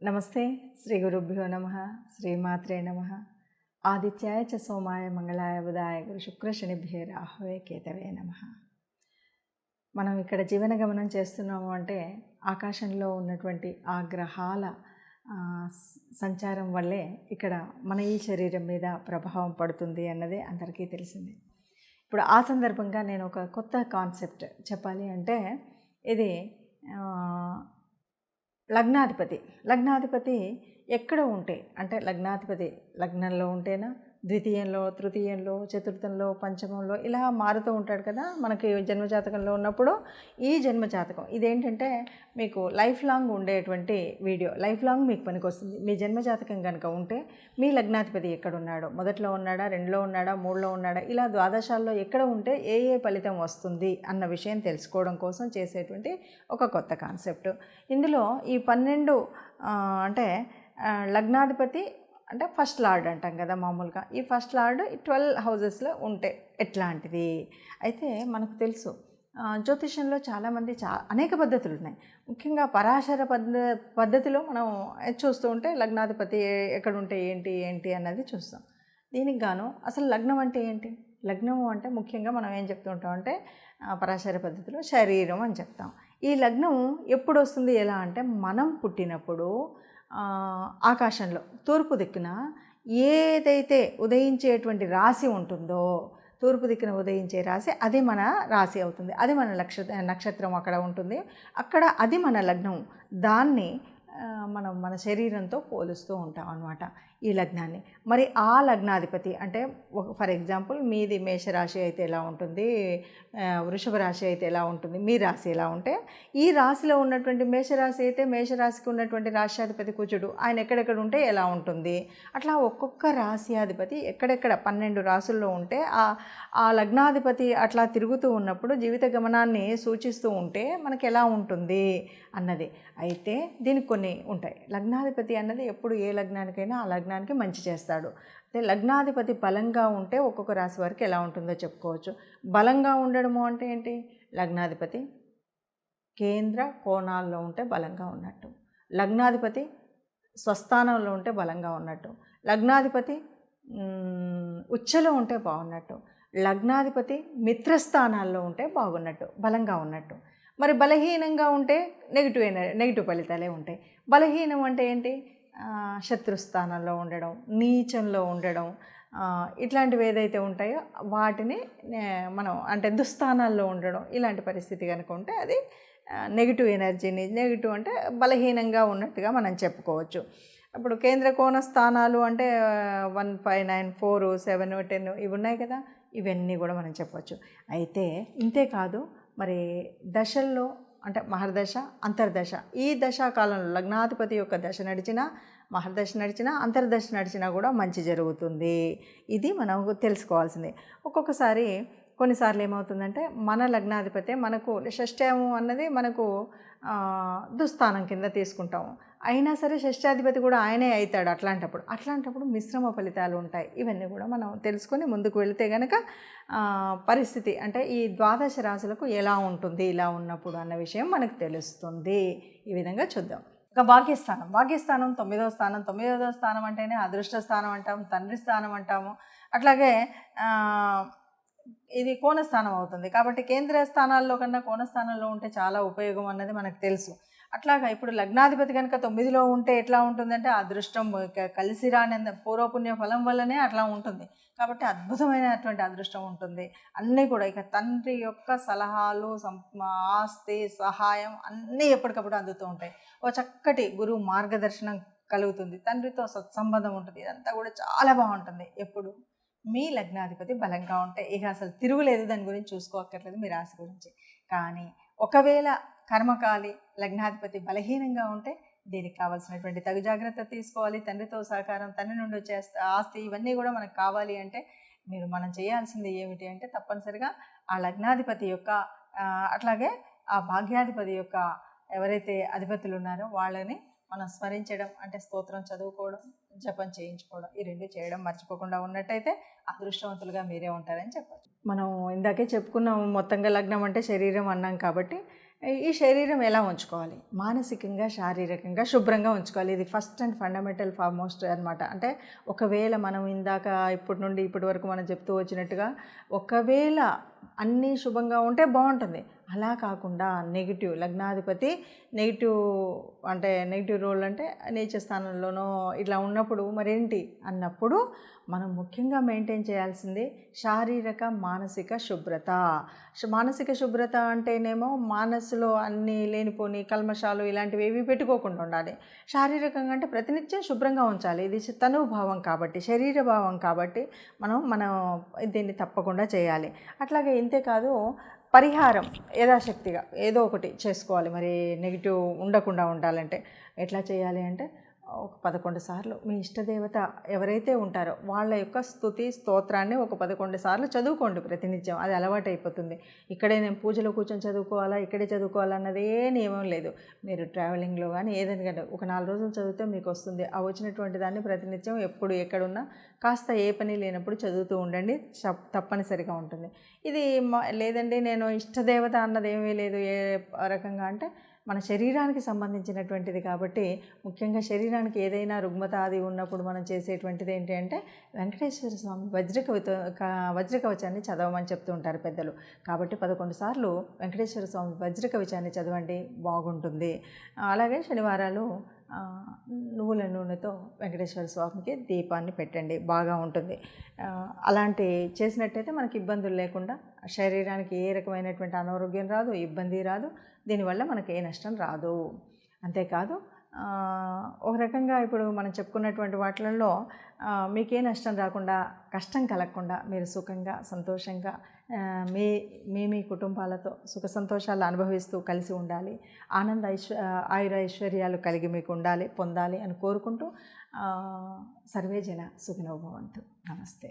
నమస్తే. శ్రీ గురుభ్యో నమః. శ్రీమాత్రే నమః. ఆదిత్యాయ చ సోమాయ మంగళాయ బుధాయ గురు శుక్ర శనిభ్యే రాహవే కేతవే నమః. మనం ఇక్కడ జీవన గమనం చేస్తున్నాము అంటే ఆకాశంలో ఉన్నటువంటి ఆ గ్రహాల సంచారం వల్లే ఇక్కడ మన ఈ శరీరం మీద ప్రభావం పడుతుంది అన్నదే అందరికీ తెలిసిందే. ఇప్పుడు ఆ సందర్భంగా నేను ఒక కొత్త కాన్సెప్ట్ చెప్పాలి అంటే ఇది లగ్నాధిపతి ఎక్కడ ఉంటే అంటే లగ్నాధిపతి లగ్నంలో ఉంటేనా, ద్వితీయంలో, తృతీయంలో, చతుర్థంలో, పంచమంలో ఇలా మారుతూ ఉంటాడు కదా మనకి జన్మజాతకంలో ఉన్నప్పుడు. ఈ జన్మజాతకం ఇదేంటంటే మీకు లైఫ్ లాంగ్ ఉండేటువంటి వీడియో, లైఫ్ లాంగ్ మీకు పనికొస్తుంది. మీ జన్మజాతకం కనుక ఉంటే మీ లగ్నాధిపతి ఎక్కడున్నాడో, మొదట్లో ఉన్నాడా, రెండులో ఉన్నాడా, మూడులో ఉన్నాడా, ఇలా ద్వాదశాల్లో ఎక్కడ ఉంటే ఏ ఫలితం వస్తుంది అన్న విషయం తెలుసుకోవడం కోసం చేసేటువంటి ఒక కొత్త కాన్సెప్ట్. ఇందులో ఈ 12 అంటే లగ్నాధిపతి అంటే ఫస్ట్ లార్డ్ అంటాం కదా మామూలుగా. ఈ ఫస్ట్ లార్డ్ 12 హౌజెస్లో ఉంటే ఎట్లాంటిది అయితే మనకు తెలుసు. జ్యోతిషంలో చాలామంది అనేక పద్ధతులు ఉన్నాయి. ముఖ్యంగా పరాశర పద్ధతిలో మనం చూస్తూ ఉంటే లగ్నాధిపతి ఎక్కడుంటే ఏంటి అన్నది చూస్తాం. దీనికి గాను అసలు లగ్నం అంటే ఏంటి? లగ్నము అంటే ముఖ్యంగా మనం ఏం చెప్తూ ఉంటాం అంటే పరాశర పద్ధతిలో శరీరం అని చెప్తాం. ఈ లగ్నం ఎప్పుడు వస్తుంది, ఎలా అంటే మనం పుట్టినప్పుడు ఆకాశంలో తూర్పు దిక్కున ఏదైతే ఉదయించేటువంటి రాశి ఉంటుందో, తూర్పు దిక్కున ఉదయించే రాశి అది మన రాశి అవుతుంది. అది మన నక్షత్రం అక్కడ ఉంటుంది. అక్కడ అది మన లగ్నం. దాన్ని మనం మన శరీరంతో పోలుస్తూ ఉంటాం అన్నమాట ఈ లగ్నాన్ని. మరి ఆ లగ్నాధిపతి అంటే ఫర్ ఎగ్జాంపుల్ మీది మేషరాశి అయితే ఎలా ఉంటుంది, వృషభ రాశి అయితే ఎలా ఉంటుంది, మీ రాశి ఎలా ఉంటే ఈ రాశిలో ఉన్నటువంటి మేషరాశి అయితే మేషరాశికి ఉన్నటువంటి రాశ్యాధిపతి కుజుడు ఆయన ఎక్కడెక్కడ ఉంటే ఎలా ఉంటుంది, అట్లా ఒక్కొక్క రాశ్యాధిపతి ఎక్కడెక్కడ 12 రాశుల్లో ఉంటే ఆ లగ్నాధిపతి అట్లా తిరుగుతూ ఉన్నప్పుడు జీవిత గమనాన్ని సూచిస్తూ ఉంటే మనకి ఎలా ఉంటుంది అన్నది. అయితే దీనికి కొన్ని ఉంటాయి. లగ్నాధిపతి అన్నది ఎప్పుడు ఏ లగ్నానికైనా ఆ లగ్నానికి మంచి చేస్తాడు. అయితే లగ్నాధిపతి బలంగా ఉంటే ఒక్కొక్క రాశి వారికి ఎలా ఉంటుందో చెప్పుకోవచ్చు. బలంగా ఉండడము అంటే ఏంటి? లగ్నాధిపతి కేంద్ర కోణాల్లో ఉంటే బలంగా ఉన్నట్టు, లగ్నాధిపతి స్వస్థానంలో ఉంటే బలంగా ఉన్నట్టు, లగ్నాధిపతి ఉచ్చలో ఉంటే బాగున్నట్టు, లగ్నాధిపతి మిత్రస్థానాల్లో ఉంటే బాగున్నట్టు, బలంగా ఉన్నట్టు. మరి బలహీనంగా ఉంటే నెగిటివ్ ఫలితాలే ఉంటాయి. బలహీనం అంటే ఏంటి? శత్రుస్థానంలో ఉండడం, నీచంలో ఉండడం, ఇట్లాంటివి ఏదైతే ఉంటాయో వాటిని మనం అంటే దుస్థానాల్లో ఉండడం, ఇలాంటి పరిస్థితి కనుక ఉంటే అది నెగిటివ్ ఎనర్జీని, నెగిటివ్ అంటే బలహీనంగా ఉన్నట్టుగా మనం చెప్పుకోవచ్చు. ఇప్పుడు కేంద్ర కోణ స్థానాలు అంటే 1, 5, 9, 4, 7, 10 ఇవి ఉన్నాయి కదా, ఇవన్నీ కూడా మనం చెప్పవచ్చు. అయితే ఇంతే కాదు, మరి దశల్లో అంటే మహర్దశ, అంతర్దశ, ఈ దశాకాలంలో లగ్నాధిపతి యొక్క దశ నడిచినా, మహర్దశ నడిచినా, అంతర్దశ నడిచినా కూడా మంచి జరుగుతుంది. ఇది మనం తెలుసుకోవాల్సింది. ఒక్కొక్కసారి కొన్నిసార్లు ఏమవుతుందంటే మన లగ్నాధిపతి మనకు షష్ఠ్యము అన్నది మనకు దుస్థానం కింద తీసుకుంటాము. అయినా సరే షష్ఠాధిపతి కూడా ఆయనే అవుతాడు. అట్లాంటప్పుడు మిశ్రమ ఫలితాలు ఉంటాయి. ఇవన్నీ కూడా మనం తెలుసుకొని ముందుకు వెళితే కనుక పరిస్థితి అంటే ఈ ద్వాదశ రాశులకు ఎలా ఉంటుంది ఇలా ఉన్నప్పుడు అన్న విషయం మనకు తెలుస్తుంది. ఈ విధంగా చూద్దాం. ఇక భాగ్యస్థానం 9వ స్థానం. 9వ స్థానం అంటేనే అదృష్ట స్థానం అంటాము, తండ్రి స్థానం అంటాము. అట్లాగే ఇది కోణస్థానం అవుతుంది. కాబట్టి కేంద్ర స్థానాల్లో కన్నా కోణస్థానంలో ఉంటే చాలా ఉపయోగం అన్నది మనకు తెలుసు. అట్లాగా ఇప్పుడు లగ్నాధిపతి కనుక 9లో ఉంటే ఎట్లా ఉంటుందంటే అదృష్టం కలిసి రాని పూర్వపుణ్య ఫలం వల్లనే అట్లా ఉంటుంది. కాబట్టి అద్భుతమైనటువంటి అదృష్టం ఉంటుంది. అన్నీ కూడా ఇక తండ్రి యొక్క సలహాలు, ఆస్తి, సహాయం అన్నీ ఎప్పటికప్పుడు అందుతూ ఉంటాయి. ఓ చక్కటి గురువు మార్గదర్శనం కలుగుతుంది, తండ్రితో సత్సంబంధం ఉంటుంది. ఇదంతా కూడా చాలా బాగుంటుంది ఎప్పుడు మీ లగ్నాధిపతి బలంగా ఉంటే. ఇక అసలు తిరుగులేదు, దాని గురించి చూసుకోక్కర్లేదు మీ రాశి గురించి. కానీ ఒకవేళ కర్మకాలి లగ్నాధిపతి బలహీనంగా ఉంటే దీనికి కావాల్సినటువంటి తగు జాగ్రత్త తీసుకోవాలి. తండ్రితో సహకారం, తండ్రి నుండి వచ్చే ఆస్తి, ఇవన్నీ కూడా మనకు కావాలి అంటే మనం చేయాల్సింది ఏమిటి అంటే తప్పనిసరిగా ఆ లగ్నాధిపతి యొక్క అట్లాగే ఆ భాగ్యాధిపతి యొక్క ఎవరైతే అధిపతులు ఉన్నారో వాళ్ళని మనం స్మరించడం అంటే స్తోత్రం చదువుకోవడం, జపం చేయించుకోవడం, ఈ 2 చేయడం మర్చిపోకుండా ఉన్నట్టయితే అదృష్టవంతులుగా మీరే ఉంటారని చెప్పచ్చు. మనం ఇందాకే చెప్పుకున్నాము మొత్తంగా లగ్నం అంటే శరీరం అన్నాం. కాబట్టి ఈ శరీరం ఎలా ఉంచుకోవాలి, మానసికంగా శారీరకంగా శుభ్రంగా ఉంచుకోవాలి. ఇది ఫస్ట్ అండ్ ఫండమెంటల్ ఫార్మోస్ట్ అనమాట. అంటే ఒకవేళ మనం ఇందాక ఇప్పటి నుండి ఇప్పటి వరకు మనం చెప్తూ వచ్చినట్టుగా ఒకవేళ అన్నీ శుభంగా ఉంటే బాగుంటుంది. అలా కాకుండా నెగిటివ్ లగ్నాధిపతి నెగిటివ్ అంటే నెగిటివ్ రోల్ అంటే నీచ స్థానంలోనో ఇట్లా ఉన్నప్పుడు మరేంటి అన్నప్పుడు మనం ముఖ్యంగా మెయింటైన్ చేయాల్సింది శారీరక మానసిక శుభ్రత. మానసిక శుభ్రత అంటేనేమో మనసులో అన్నీ లేనిపోని కల్మషాలు ఇలాంటివి ఏవి పెట్టుకోకుండా ఉండాలి. శారీరకంగా అంటే ప్రతినిత్యం శుభ్రంగా ఉంచాలి. ఇది తనుభావం కాబట్టి, శరీర భావం కాబట్టి మనం దీన్ని తప్పకుండా చేయాలి. అట్లాగే ఇంతేకాదు పరిహారం యథాశక్తిగా ఏదో ఒకటి చేసుకోవాలి. మరి నెగిటివ్ ఉండకుండా ఉండాలంటే ఎట్లా చేయాలి అంటే ఒక 11 సార్లు మీ ఇష్టదేవత ఎవరైతే ఉంటారో వాళ్ళ యొక్క స్తుతి స్తోత్రాన్ని ఒక 11 సార్లు చదువుకోండి ప్రతినిత్యం. అది అలవాటు అయిపోతుంది. ఇక్కడే నేను పూజలో కూర్చొని చదువుకోవాలా, ఇక్కడే చదువుకోవాలా అన్నది ఏ నియమం లేదు. మీరు ట్రావెలింగ్లో కానీ ఏదైనా కానీ ఒక 4 రోజులు చదివితే మీకు వస్తుంది. ఆ వచ్చినటువంటి దాన్ని ప్రతినిత్యం ఎప్పుడు ఎక్కడున్నా కాస్త ఏ పని లేనప్పుడు చదువుతూ ఉండండి, తప్పనిసరిగా ఉంటుంది. ఇది లేదండి నేను ఇష్టదేవత అన్నది ఏమీ లేదు ఏ రకంగా అంటే మన శరీరానికి సంబంధించినటువంటిది కాబట్టి ముఖ్యంగా శరీరానికి ఏదైనా రుగ్మత అది ఉన్నప్పుడు మనం చేసేటువంటిది ఏంటి అంటే వెంకటేశ్వర స్వామి వజ్రకవచాన్ని చదవమని చెప్తూ ఉంటారు పెద్దలు. కాబట్టి 11 సార్లు వెంకటేశ్వర స్వామి వజ్రకవచాన్ని చదవండి, బాగుంటుంది. అలాగే శనివారాలు నువ్వుల నూనెతో వెంకటేశ్వర స్వామికి దీపాన్ని పెట్టండి, బాగా ఉంటుంది. అలాంటి చేసినట్టయితే మనకి ఇబ్బందులు లేకుండా శరీరానికి ఏ రకమైనటువంటి అనారోగ్యం రాదు, ఇబ్బంది రాదు. దీనివల్ల మనకి ఏ నష్టం రాదు. అంతేకాదు ఒక రకంగా ఇప్పుడు మనం చెప్పుకున్నటువంటి వాటిల్లో మీకే నష్టం రాకుండా, కష్టం కలగకుండా మీరు సుఖంగా సంతోషంగా మీ కుటుంబాలతో సుఖ సంతోషాలు అనుభవిస్తూ కలిసి ఉండాలి. ఆయుర ఐశ్వర్యాలు కలిగి మీకు పొందాలి అని కోరుకుంటూ సర్వే జన సుఖినో భవంతు. నమస్తే.